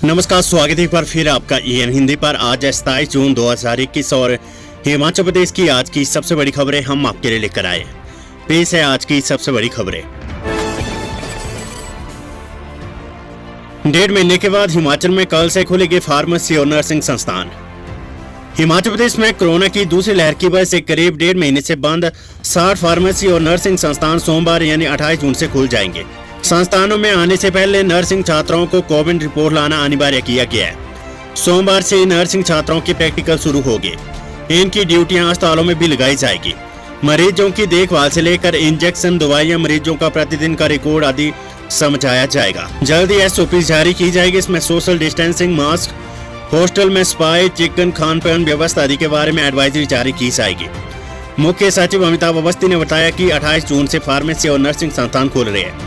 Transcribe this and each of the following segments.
नमस्कार, स्वागत है एक बार फिर आपका EN हिंदी पर। आज 27 जून 2021 और हिमाचल प्रदेश की आज की सबसे बड़ी खबरें हम आपके लिए लेकर आए। पेश है आज की सबसे बड़ी खबरें। 1.5 महीने के बाद हिमाचल में कल से खुलेंगे फार्मेसी और नर्सिंग संस्थान। हिमाचल प्रदेश में कोरोना की दूसरी लहर की वजह से करीब 1.5 महीने से बंद 60 फार्मेसी और नर्सिंग संस्थान सोमवार यानी 28 जून से खुल जाएंगे। संस्थानों में आने से पहले नर्सिंग छात्राओं को कोविड रिपोर्ट लाना अनिवार्य किया गया है। सोमवार से नर्सिंग छात्राओं के प्रैक्टिकल शुरू होंगे। इनकी ड्यूटियां अस्पतालों में भी लगाई जाएगी। मरीजों की देखभाल से लेकर इंजेक्शन, दवाइयां, मरीजों का प्रतिदिन का रिकॉर्ड आदि समझाया जाएगा। जल्दी SOP जारी की जाएगी। इसमें सोशल डिस्टेंसिंग, मास्क, हॉस्टल में सफाई, चिकन, खान पान व्यवस्था आदि के बारे में एडवाइजरी जारी की जाएगी। मुख्य सचिव अमिताभ अवस्थी ने बताया कि 28 जून से फार्मेसी और नर्सिंग संस्थान खुल रहे हैं।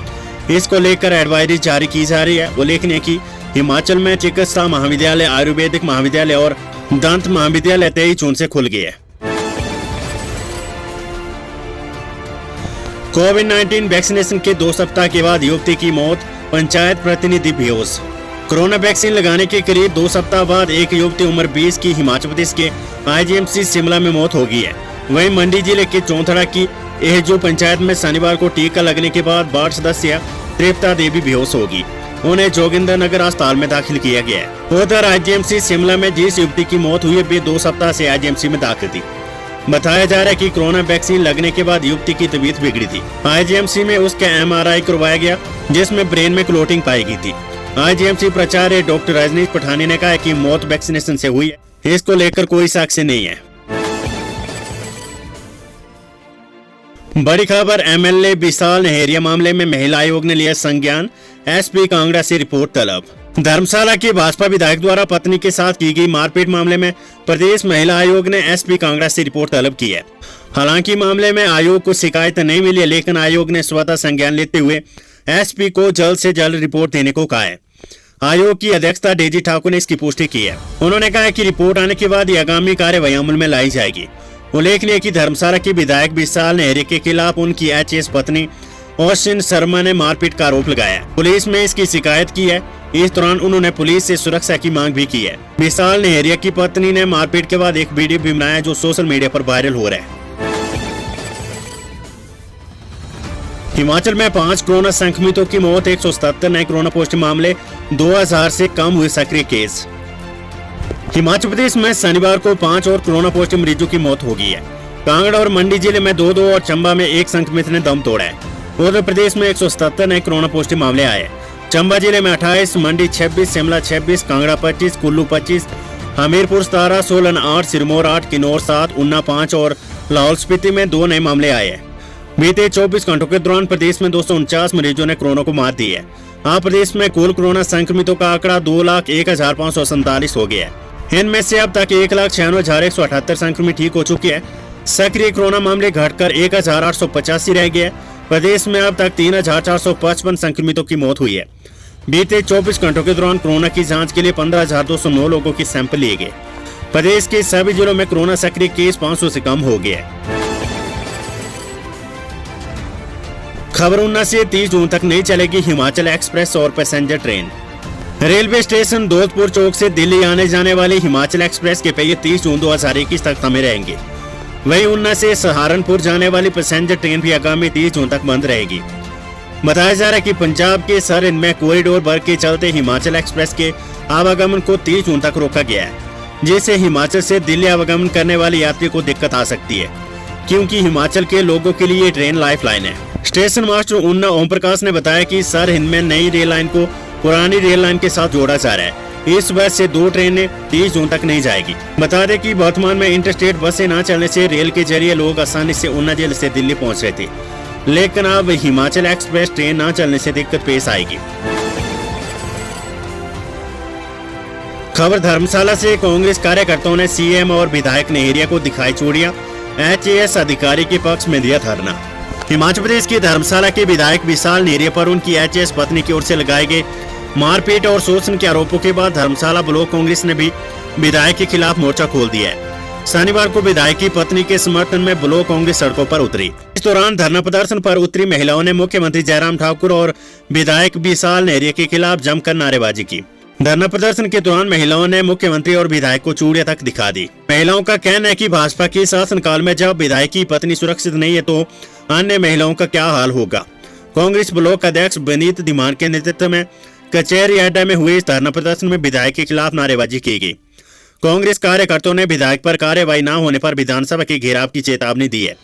इसको लेकर एडवाइजरी जारी की जा रही है। उल्लेखनीय कि हिमाचल में चिकित्सा महाविद्यालय, आयुर्वेदिक महाविद्यालय और दंत महाविद्यालय 23 जून से खुल गए। कोविड-19 वैक्सीनेशन के 2 सप्ताह के बाद युवती की मौत, पंचायत प्रतिनिधि बेहोश। कोरोना वैक्सीन लगाने के करीब 2 सप्ताह बाद एक युवती उम्र 20 की हिमाचल प्रदेश के IGMC शिमला में मौत हो गई है। वहीं मंडी जिले के चौंथड़ा की एहजू पंचायत में शनिवार को टीका लगने के बाद वार्ड सदस्य तृप्ता देवी बेहोश होगी। उन्हें जोगिंदर नगर अस्पताल में दाखिल किया गया है। उधर IGMC शिमला में जिस युवती की मौत हुई वे 2 सप्ताह से IGMC में दाखिल थी। बताया जा रहा है कि कोरोना वैक्सीन लगने के बाद युवती की तबीयत बिगड़ी थी। IGMC में उसका MRI करवाया गया जिसमें ब्रेन में क्लोटिंग पाई गई थी। IGMC प्राचार्य डॉक्टर रजनीश पठानी ने कहा कि मौत वैक्सीनेशन से हुई है। इसको लेकर कोई साक्ष्य नहीं है। बड़ी खबर, MLA विशाल नेहरिया मामले में महिला आयोग ने लिया संज्ञान, SP कांगड़ा से रिपोर्ट तलब। धर्मशाला के भाजपा विधायक द्वारा पत्नी के साथ की गई मारपीट मामले में प्रदेश महिला आयोग ने SP कांगड़ा से रिपोर्ट तलब की है। हालांकि मामले में आयोग को शिकायत नहीं मिली, लेकिन आयोग ने स्वतः संज्ञान लेते हुए SP को जल्द से जल्द रिपोर्ट देने को कहा है। आयोग की अध्यक्षता डेजी ठाकुर ने इसकी पुष्टि की है। उन्होंने कहा कि रिपोर्ट आने के बाद आगामी कार्यवाही अमल में लाई जाएगी। उल्लेखनीय कि धर्मशाला के विधायक विशाल नेहरिया के खिलाफ उनकी HS पत्नी ओशिन शर्मा ने मारपीट का आरोप लगाया। पुलिस में इसकी शिकायत की है। इस दौरान उन्होंने पुलिस से सुरक्षा की मांग भी की है। विशाल नेहरिया की पत्नी ने मारपीट के बाद एक वीडियो भी बनाया जो सोशल मीडिया पर वायरल हो रहा है। हिमाचल में 5 कोरोना संक्रमितों की मौत, 177 नए कोरोना पॉजिटिव मामले, 2000 से कम हुए सक्रिय केस। हिमाचल प्रदेश में शनिवार को 5 और कोरोना पॉजिटिव मरीजों की मौत हो गई है। कांगड़ा और मंडी जिले में 2-2 और चंबा में 1 संक्रमित ने दम तोड़ा है। उत्तर प्रदेश में 177 नए कोरोना पॉजिटिव मामले आए। चंबा जिले में 28, मंडी 26, शिमला 26, कांगड़ा 25, कुल्लू 25, हमीरपुर 17, सोलन 8, सिरमौर 8, किन्नौर 7, ऊना 5 और लाहौल स्पीति में 2 नए मामले आए हैं। बीते 24 घंटों के दौरान प्रदेश में 249 मरीजों ने कोरोना को मात दी है। आज प्रदेश में कुल कोरोना संक्रमितों का आंकड़ा 2,01,547 हो गया है। इनमें से अब तक 1,96,178 संक्रमित ठीक हो चुके हैं। सक्रिय कोरोना मामले घटकर 1,885 रह गए। प्रदेश में अब तक 3,455 संक्रमितों की मौत हुई है। बीते 24 घंटों के दौरान कोरोना की जांच के लिए 15,209 लोगों के सैंपल लिए गए। प्रदेश के सभी जिलों में कोरोना सक्रिय केस 500 से कम हो गए। खबर 19 से 30 जून तक नहीं चलेगी हिमाचल एक्सप्रेस और passenger train. Railway station Daulatpur Chowk से दिल्ली आने जाने वाली हिमाचल एक्सप्रेस के पहिए 30 जून 2021 तक थमे रहेंगे। वहीं ऊना से सहारनपुर जाने वाली पैसेंजर ट्रेन भी आगामी 30 जून तक बंद रहेगी। बताया जा रहा है कि पंजाब के सर में कॉरिडोर वर्क के चलते हिमाचल एक्सप्रेस के आवागमन को 30 जून तक रोका गया है, जिससे हिमाचल से दिल्ली आवागमन करने वाले यात्री को दिक्कत आ सकती है, क्योंकि हिमाचल के लोगों के लिए ये ट्रेन लाइफ लाइन है। स्टेशन मास्टर ऊना ओम प्रकाश ने बताया कि सर हिंद में नई रेल लाइन को पुरानी रेल लाइन के साथ जोड़ा जा रहा है। इस वजह से 2 ट्रेनें 30 जून तक नहीं जाएगी। बता दें कि वर्तमान में इंटरस्टेट बसें न चलने से रेल के जरिए लोग आसानी से ऊना जिले से दिल्ली पहुंच रहे थे, लेकिन अब हिमाचल एक्सप्रेस ट्रेन न चलने से दिक्कत पेश आएगी। खबर धर्मशाला से, कांग्रेस कार्यकर्ताओं ने CM और विधायक नेहरिया को दिखाई चूड़ियां, HAS अधिकारी के पक्ष में दिया धरना। हिमाचल प्रदेश के धर्मशाला के विधायक विशाल नेहरिया पर उनकी HAS पत्नी की ओर से लगाए गए मारपीट और शोषण के आरोपों के बाद धर्मशाला ब्लॉक कांग्रेस ने भी विधायक के खिलाफ मोर्चा खोल दिया है। शनिवार को विधायक की पत्नी के समर्थन में ब्लॉक कांग्रेस सड़कों पर उतरी। इस दौरान धरना प्रदर्शन पर उतरी महिलाओं ने मुख्यमंत्री जयराम ठाकुर और विधायक विशाल नेहरिया के खिलाफ जमकर नारेबाजी की। धरना प्रदर्शन के दौरान महिलाओं ने मुख्यमंत्री और विधायक को चूड़ियां तक दिखा दी। महिलाओं का कहना है कि भाजपा के शासनकाल में जब विधायक की पत्नी सुरक्षित नहीं है तो अन्य महिलाओं का क्या हाल होगा। कांग्रेस ब्लॉक अध्यक्ष विनीत धीमान के नेतृत्व में कचहरी अड्डा में हुए इस धरना प्रदर्शन में विधायक के खिलाफ नारेबाजी की गई। कांग्रेस कार्यकर्ताओं ने विधायक पर कार्रवाई न होने पर विधानसभा के घेराव की चेतावनी दी है।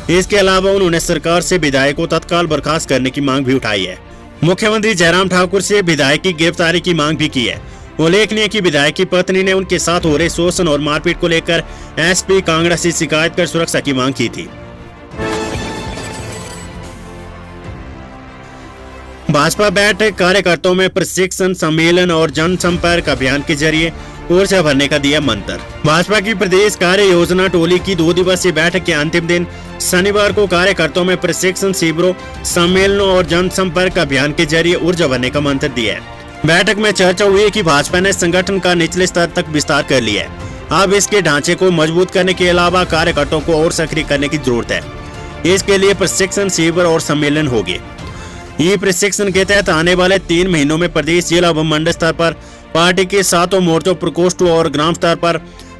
इसके अलावा उन्होंने सरकार से विधायक को तत्काल बर्खास्त करने की मांग भी उठाई है। मुख्यमंत्री जयराम ठाकुर से विधायक की गिरफ्तारी की मांग भी की है। उल्लेखनीय कि विधायक की पत्नी ने उनके साथ हो रहे शोषण और मारपीट को लेकर एसपी कांगड़ा से शिकायत कर सुरक्षा की मांग की थी। भाजपा बैठक कार्यकर्ताओं में प्रशिक्षण सम्मेलन और जनसंपर्क अभियान के जरिए ऊर्जा भरने का दिया मंत्र। भाजपा की प्रदेश कार्य योजना टोली की 2 दिवसीय बैठक के अंतिम दिन शनिवार को कार्यकर्ताओं में प्रशिक्षण शिविरों, सम्मेलनों और जनसंपर्क अभियान के जरिए ऊर्जा भरने का मंत्र दिया है। बैठक में चर्चा हुई कि भाजपा ने संगठन का निचले स्तर तक विस्तार कर लिया है। अब इसके ढांचे को मजबूत करने के अलावा कार्यकर्ताओं को और सक्रिय करने की जरूरत है। इसके लिए प्रशिक्षण शिविर और सम्मेलन होंगे। ये प्रशिक्षण के तहत आने वाले 3 महीनों में प्रदेश, जिला व मंडल स्तर पर पार्टी के 7 मोर्चों, प्रकोष्ठों और ग्राम स्तर पर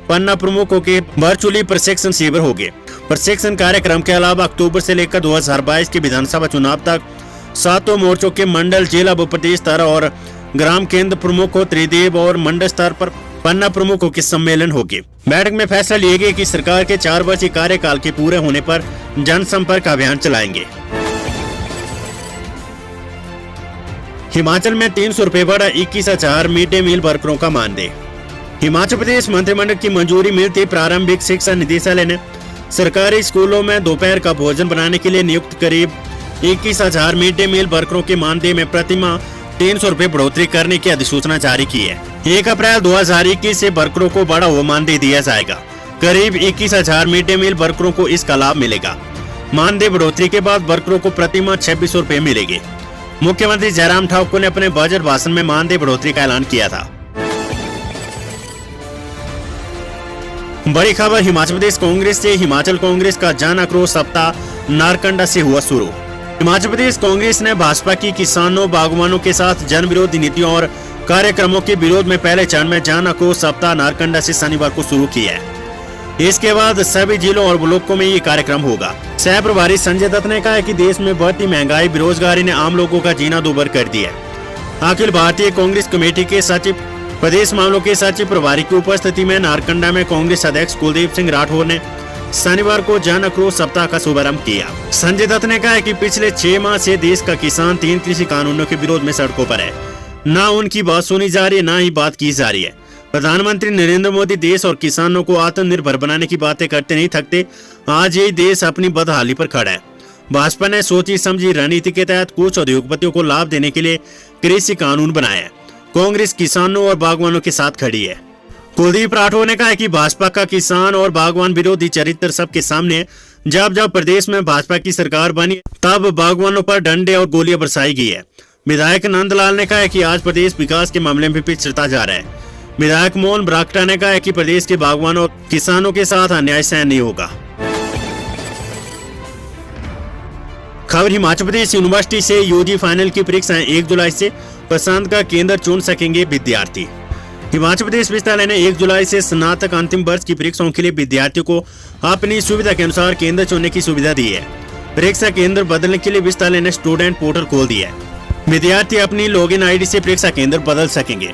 पन्ना प्रमुखों के वर्चुअली प्रशिक्षण शिविर होंगे। प्रशिक्षण कार्यक्रम के अलावा अक्टूबर से लेकर 2022 के विधानसभा चुनाव तक 7 मोर्चों के मंडल, जिला व प्रदेश स्तर और ग्राम केंद्र प्रमुखों, त्रिदेव और मंडल स्तर पर पन्ना प्रमुखों के सम्मेलन होंगे। बैठक में फैसला लिया गया कि सरकार के 4 वर्षीय कार्यकाल के पूरे होने पर जनसंपर्क अभियान चलाएंगे। हिमाचल में 300 रुपए बढ़ा, 21,000 मिड डे मील वर्करों का मानदेय। हिमाचल प्रदेश मंत्रिमंडल की मंजूरी मिलती प्रारंभिक शिक्षा निदेशालय ने सरकारी स्कूलों में दोपहर का भोजन बनाने के लिए नियुक्त करीब 21,000 मिड डे मील वर्करों के मानदेय में प्रतिमाह 300 रुपए बढ़ोतरी करने की अधिसूचना जारी की है। 1 अप्रैल 2021 से वर्करों को बढ़ा हुआ मानदेय दिया जाएगा। करीब 21,000 मिड डे मील वर्करों को इसका लाभ मिलेगा। मानदेय बढ़ोतरी के बाद वर्करों को प्रतिमाह 2600 रुपए मिलेंगे। मुख्यमंत्री जयराम ठाकुर ने अपने बजट भाषण में मानदेय बढ़ोतरी का ऐलान किया था। बड़ी खबर हिमाचल प्रदेश कांग्रेस से। हिमाचल कांग्रेस का जन आक्रोश सप्ताह नारकंडा से हुआ शुरू। हिमाचल प्रदेश कांग्रेस ने भाजपा की किसानों, बागवानों के साथ जन विरोधी नीतियों और कार्यक्रमों के विरोध में पहले चरण में जन आक्रोश सप्ताह नारकंडा से शनिवार को शुरू किया है। इसके बाद सभी जिलों और ब्लॉकों में ये कार्यक्रम होगा। सह प्रभारी संजय दत्त ने कहा है कि देश में बढ़ती महंगाई, बेरोजगारी ने आम लोगों का जीना दूभर कर दिया है। अखिल भारतीय कांग्रेस कमेटी के सचिव, प्रदेश मामलों के सचिव प्रभारी की उपस्थिति में नारकंडा में कांग्रेस अध्यक्ष कुलदीप सिंह राठौर ने शनिवार को जन आक्रोश सप्ताह का शुभारंभ किया। संजय दत्त ने कहा है कि पिछले 6 माह से देश का किसान 3 कृषि कानूनों के विरोध में सड़कों पर है। न उनकी बात सुनी जा रही है, न ही बात की जा रही है। प्रधानमंत्री नरेंद्र मोदी देश और किसानों को आत्मनिर्भर बनाने की बातें करते नहीं थकते। आज यही देश अपनी बदहाली पर खड़ा है। भाजपा ने सोची समझी रणनीति के तहत कुछ उद्योगपतियों को लाभ देने के लिए कृषि कानून बनाया है। कांग्रेस किसानों और बागवानों के साथ खड़ी है। कुलदीप राठौर ने कहा कि भाजपा का किसान और बागवान विरोधी चरित्र सबके सामने है। जब जब प्रदेश में भाजपा की सरकार बनी तब बागवानों पर डंडे और गोलियां बरसाई गई है। विधायक नंदलाल ने कहा कि आज प्रदेश विकास के मामले में पिछड़ता जा रहा है। विधायक मोहन ब्राक्टा ने कहा कि प्रदेश के बागवानों और किसानों के साथ अन्याय सहन नहीं होगा। खबर हिमाचल प्रदेश यूनिवर्सिटी से। यूजी फाइनल की परीक्षाएं 1 जुलाई से पसंद का केंद्र चुन सकेंगे विद्यार्थी। हिमाचल प्रदेश विश्वविद्यालय ने 1 जुलाई से स्नातक अंतिम वर्ष की परीक्षाओं के लिए विद्यार्थियों को अपनी सुविधा के अनुसार केंद्र चुनने की सुविधा दी है। परीक्षा केंद्र बदलने के लिए विश्वविद्यालय ने स्टूडेंट पोर्टल खोल दिया है। विद्यार्थी अपनी लॉगिन आईडी से परीक्षा केंद्र बदल सकेंगे।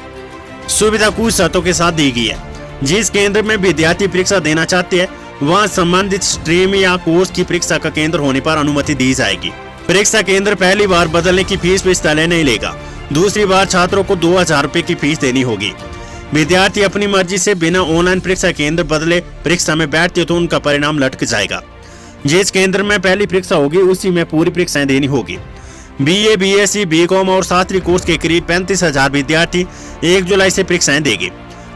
सुविधा कुछ शर्तों के साथ दी गई है। जिस केंद्र में विद्यार्थी परीक्षा देना चाहते हैं वहां संबंधित स्ट्रीम या कोर्स की परीक्षा का केंद्र होने पर अनुमति दी जाएगी। परीक्षा केंद्र पहली बार बदलने की फीस विश्वविद्यालय नहीं लेगा। दूसरी बार छात्रों को 2000 रुपए की फीस देनी होगी। विद्यार्थी अपनी मर्जी से बिना ऑनलाइन परीक्षा केंद्र बदले परीक्षा में बैठते तो उनका परिणाम लटक जाएगा। जिस केंद्र में पहली परीक्षा होगी उसी में पूरी परीक्षाएं देनी होगी। BA, BSc, BCom और शास्त्री कोर्स के करीब 35,000 विद्यार्थी 1 जुलाई से परीक्षाएं देंगे।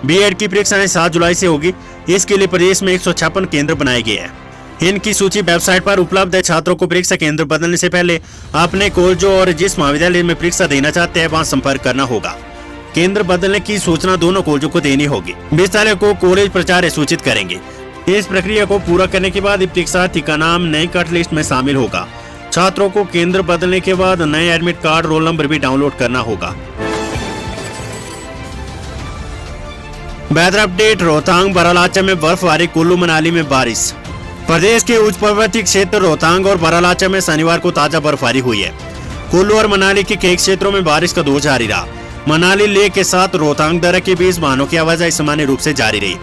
B.Ed की परीक्षाएं 7 जुलाई से होगी। इसके लिए प्रदेश में 156 केंद्र बनाए गए हैं। इनकी सूची वेबसाइट पर उपलब्ध है। छात्रों को परीक्षा केंद्र बदलने से पहले अपने कॉलेजों और जिस महाविद्यालय में परीक्षा देना चाहते हैं वहां संपर्क करना होगा। केंद्र बदलने की सूचना दोनों कॉलेजों को देनी होगी। विश्वविद्यालय को कॉलेज प्राचार्य सूचित करेंगे। इस प्रक्रिया को पूरा करने के बाद परीक्षार्थी का नाम नई कट लिस्ट में शामिल होगा। छात्रों को केंद्र बदलने के बाद नए एडमिट कार्ड, रोल नंबर भी डाउनलोड करना होगा। Weather update. रोहतांग बरालाचा में बर्फबारी, कुल्लू मनाली में बारिश। प्रदेश के उच्च पर्वतीय क्षेत्र रोहतांग और बरालाचा में शनिवार को ताजा बर्फबारी हुई है। कुल्लू और मनाली के कई क्षेत्रों में बारिश का दौर जारी रहा। मनाली लेह के साथ रोहतांग दर्रा के बीच वाहनों की आवाजाही सामान्य रूप से जारी रही।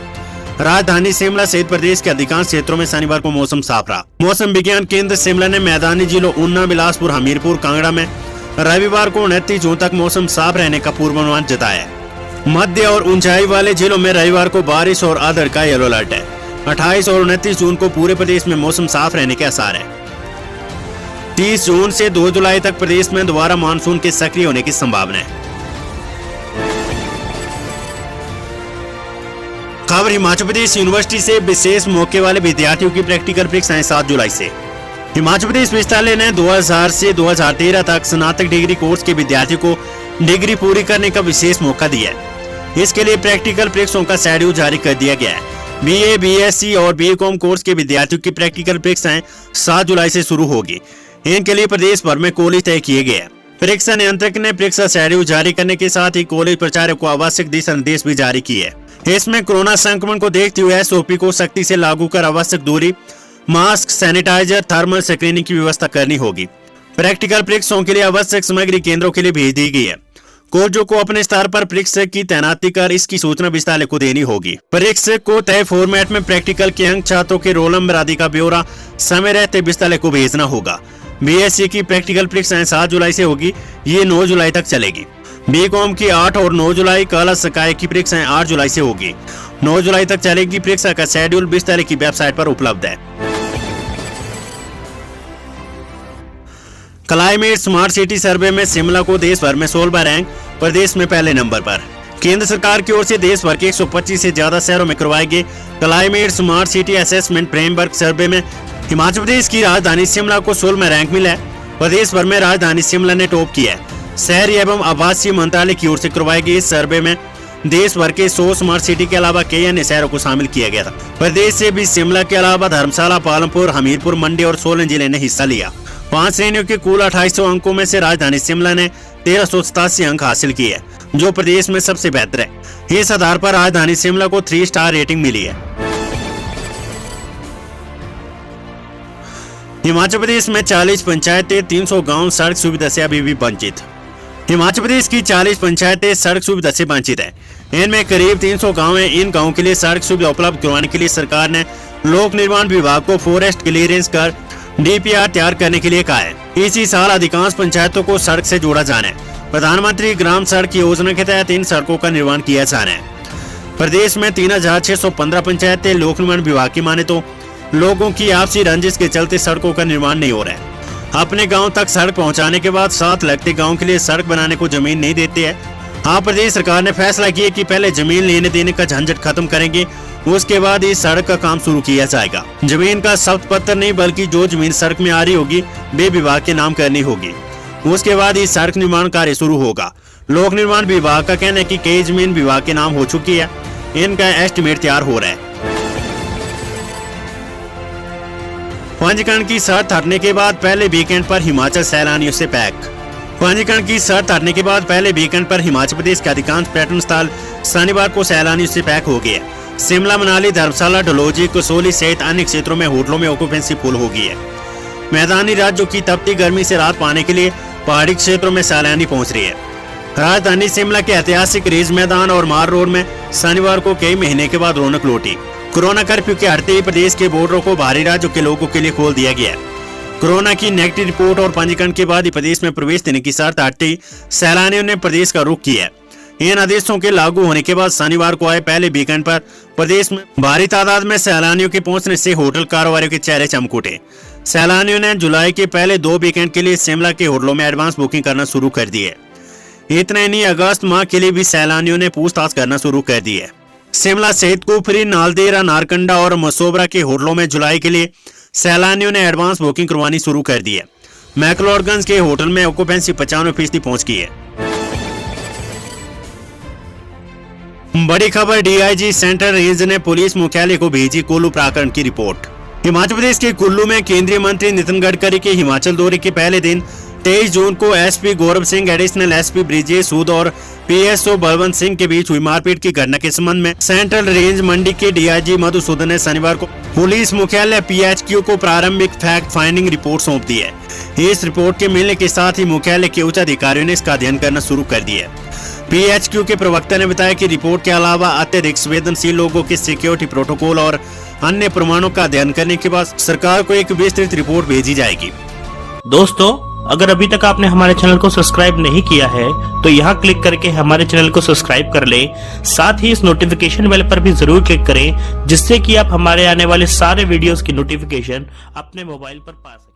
राजधानी शिमला सहित प्रदेश के अधिकांश क्षेत्रों में शनिवार को मौसम साफ रहा। मौसम विज्ञान केंद्र शिमला ने मैदानी जिलों ऊना, बिलासपुर, हमीरपुर, कांगड़ा में रविवार को 29 जून तक मौसम साफ रहने का पूर्वानुमान जताया है। मध्य और ऊंचाई वाले जिलों में रविवार को बारिश और आंधी का येलो अलर्ट है। 28 और 29 जून को पूरे प्रदेश में मौसम साफ रहने के आसार है। 30 जून से 2 जुलाई तक प्रदेश में दोबारा मानसून के सक्रिय होने की संभावना है। खबर हिमाचल प्रदेश यूनिवर्सिटी से। विशेष मौके वाले विद्यार्थियों की प्रैक्टिकल परीक्षाएं 7 जुलाई से। हिमाचल प्रदेश विश्वविद्यालय ने 2000 से 2013 तक स्नातक डिग्री कोर्स के विद्यार्थियों को डिग्री पूरी करने का विशेष मौका दिया है। इसके लिए प्रैक्टिकल परीक्षाओं का शेड्यूल जारी कर दिया गया है। बीए, बीएससी और बीकॉम कोर्स के विद्यार्थियों की प्रैक्टिकल परीक्षाएं 7 जुलाई से शुरू होगी। इनके लिए प्रदेश भर में कॉलेज तय किए गए हैं। परीक्षा नियंत्रक ने परीक्षा शेड्यूल जारी करने के साथ ही कॉलेज प्राचार्य को आवश्यक दिशा निर्देश भी जारी किए हैं। इसमें कोरोना संक्रमण को देखते हुए एसओपी को सख्ती से लागू कर आवश्यक दूरी, मास्क, सैनिटाइजर, थर्मल स्क्रीनिंग की व्यवस्था करनी होगी। प्रैक्टिकल परीक्षाओं के लिए आवश्यक सामग्री केंद्रों के लिए भेज दी गई है। कॉलेजों को अपने स्तर पर परीक्षक की तैनाती कर इसकी सूचना विश्वविद्यालय को देनी होगी। परीक्षक को तय फॉर्मेट में प्रैक्टिकल के अंक, छात्रों के रोल नंबर आदि का ब्यौरा समय रहते विश्वविद्यालय को भेजना होगा। बीएससी की प्रैक्टिकल परीक्षाएं 7 जुलाई से होगी। ये 9 जुलाई तक चलेगी। बीकॉम की 8 और 9 जुलाई, कला सकाय की परीक्षाएं 8 जुलाई से होगी। 9 जुलाई तक चलेगी। परीक्षा का शेड्यूल विश्वविद्यालय की वेबसाइट पर उपलब्ध है। क्लाइमेट स्मार्ट सिटी सर्वे में शिमला को देश भर में 16वां रैंक, प्रदेश में पहले नंबर पर। केंद्र सरकार की ओर से देश भर के 125 से ज्यादा शहरों में करवाए गए climate smart city assessment framework survey में हिमाचल प्रदेश की राजधानी शिमला को 16वां रैंक मिला है। प्रदेश भर में राजधानी शिमला ने टॉप किया है। शहरी एवं आवासीय मंत्रालय की ओर से करवाए गए इस सर्वे में देश भर के 100 स्मार्ट सिटी के अलावा कई अन्य शहरों को शामिल किया गया था। प्रदेश से भी शिमला के अलावा धर्मशाला, पालमपुर, हमीरपुर, मंडी और सोलन जिले ने हिस्सा लिया। 5 श्रेणियों के कुल 2800 अंकों में से राजधानी शिमला ने 1387 अंक हासिल किए, जो प्रदेश में सबसे बेहतर है। इस आधार पर राजधानी शिमला को 3 स्टार रेटिंग मिली है। हिमाचल प्रदेश में 40 पंचायतें, 300 गांव सड़क सुविधा से अभी भी वंचित। हिमाचल प्रदेश की 40 पंचायतें सड़क सुविधा से वंचित है। इनमें करीब 300 गांव हैं। इन गांवों के लिए सड़क सुविधा उपलब्ध करवाने के लिए सरकार ने लोक निर्माण विभाग को फॉरेस्ट क्लियरेंस कर डीपीआर तैयार करने के लिए कहा है। इसी साल अधिकांश पंचायतों को सड़क से जोड़ा जाना है। प्रधानमंत्री ग्राम सड़क योजना के तहत इन सड़कों का निर्माण किया जाना है। प्रदेश में 3615 पंचायतें। लोक निर्माण विभाग की माने तो लोगों की आपसी रंजिश के चलते सड़कों का निर्माण नहीं हो रहा है। अपने गांव तक सड़क पहुंचाने के बाद साथ लगते गांव के लिए सड़क बनाने को जमीन नहीं देते हैं। हाँ, प्रदेश सरकार ने फैसला किया कि पहले जमीन लेने देने का झंझट खत्म करेंगे, उसके बाद इस सड़क का काम शुरू किया जाएगा। जमीन का शब्द पत्र नहीं, बल्कि जो जमीन सड़क में आ रही होगी वे विभाग के नाम करनी होगी। उसके बाद इस सड़क निर्माण कार्य शुरू होगा। लोक निर्माण विभाग का कहना है कि कई जमीन विभाग के नाम हो चुकी है, इनका एस्टिमेट तैयार हो रहा है। पंजीकरण की शर्त हटने के बाद पहले वीकेंड पर हिमाचल सैलानियों से पैक। पंजीकरण की शर्त हटने के बाद पहले वीकेंड पर हिमाचल प्रदेश के अधिकांश पर्यटन स्थल शनिवार को सैलानियों से पैक हो गए। शिमला, मनाली, धर्मशाला, डलहौजी, कसौली सहित अन्य क्षेत्रों में होटलों में ऑक्यूपेंसी फुल हो गई है। मैदानी राज्यों की तपती गर्मी से राहत पाने के लिए पहाड़ी क्षेत्रों में सैलानी पहुंच रही है। राजधानी शिमला के ऐतिहासिक रिज मैदान और मार रोड में शनिवार को कई महीने के बाद रौनक लौटी। कोरोना कर्फ्यू के हटते ही प्रदेश के बॉर्डरों को बाहरी राज्यों के लोगों के लिए खोल दिया गया है। कोरोना की नेगेटिव रिपोर्ट और पंजीकरण के बाद ही प्रदेश में प्रवेश देने की शर्त हटते ही सैलानियों ने प्रदेश का रुख किया है। इन आदेशों के लागू होने के बाद शनिवार को आए पहले वीकेंड पर प्रदेश में भारी तादाद में सैलानियों के पहुंचने से होटल कारोबारियों के चेहरे चमक उठे। सैलानियों ने जुलाई के पहले 2 वीकेंड के लिए शिमला के होटलों में एडवांस बुकिंग करना शुरू कर दी है। इतना ही नहीं, अगस्त माह के लिए भी सैलानियों ने पूछताछ करना शुरू कर दी है। शिमला सहित कुफरी, नालदेहरा, नारकंडा और मसोबरा के होटलों में जुलाई के लिए सैलानियों ने एडवांस बुकिंग करवानी शुरू कर दी है। मैक्लोडगंज के होटल में ऑक्यूपेंसी 95% पहुंच गई है। बड़ी खबर, डीआईजी सेंट्रल रेंज ने पुलिस मुख्यालय को भेजी कुल्लू प्रकरण की रिपोर्ट। हिमाचल प्रदेश के कुल्लू में केंद्रीय मंत्री नितिन गडकरी के हिमाचल दौरे के पहले दिन 23 जून को SP Gaurav Singh, additional SP Brijesh सूद और पीएसओ बलवंत सिंह के बीच हुई मारपीट की घटना के संबंध में सेंट्रल रेंज मंडी के डीआईजी मधुसूदन ने शनिवार को पुलिस मुख्यालय पीएचक्यू को प्रारंभिक फैक्ट फाइंडिंग रिपोर्ट सौंप दी है। इस रिपोर्ट के मिलने के साथ ही मुख्यालय के उच्च अधिकारियों ने इसका अध्ययन करना शुरू कर दिया है। पीएचक्यू के प्रवक्ता ने बताया कि रिपोर्ट के अलावा अत्यधिक संवेदनशील लोगों के सिक्योरिटी प्रोटोकॉल और अन्य प्रमाणों का अध्ययन करने के बाद सरकार को एक विस्तृत रिपोर्ट भेजी जाएगी। दोस्तों, अगर अभी तक आपने हमारे चैनल को सब्सक्राइब नहीं किया है तो यहाँ क्लिक करके हमारे चैनल को सब्सक्राइब कर लें। साथ ही इस नोटिफिकेशन बेल पर भी जरूर क्लिक करें, जिससे कि आप हमारे आने वाले सारे वीडियोस की नोटिफिकेशन अपने मोबाइल पर पा सकें।